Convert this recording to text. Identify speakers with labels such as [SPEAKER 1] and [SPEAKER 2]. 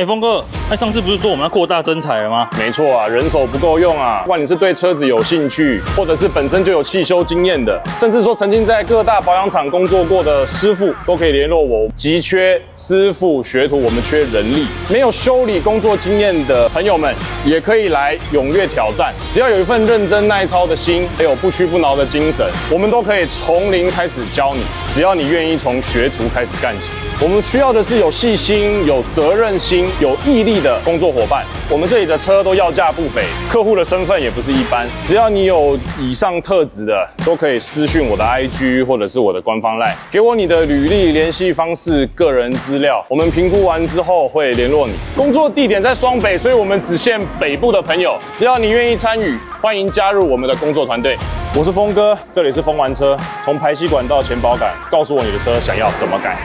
[SPEAKER 1] 峰哥，上次不是说我们要扩大征才了吗？
[SPEAKER 2] 没错啊，人手不够用啊。不管你是对车子有兴趣，或者是本身就有汽修经验的，甚至说曾经在各大保养厂工作过的师傅，都可以联络我。急缺师傅学徒，我们缺人力。没有修理工作经验的朋友们，也可以来踊跃挑战。只要有一份认真耐操的心，还有不屈不挠的精神，我们都可以从零开始教你。只要你愿意从学徒开始干起。我们需要的是有细心、有责任心、有毅力的工作伙伴。我们这里的车都要价不菲，客户的身份也不是一般。只要你有以上特质的，都可以私讯我的 IG 或者是我的官方 line， 给我你的履历、联系方式、个人资料。我们评估完之后会联络你。工作地点在双北，所以我们只限北部的朋友。只要你愿意参与，欢迎加入我们的工作团队。我是峰哥，这里是风玩车，从排气管到前保杆，告诉我你的车想要怎么改。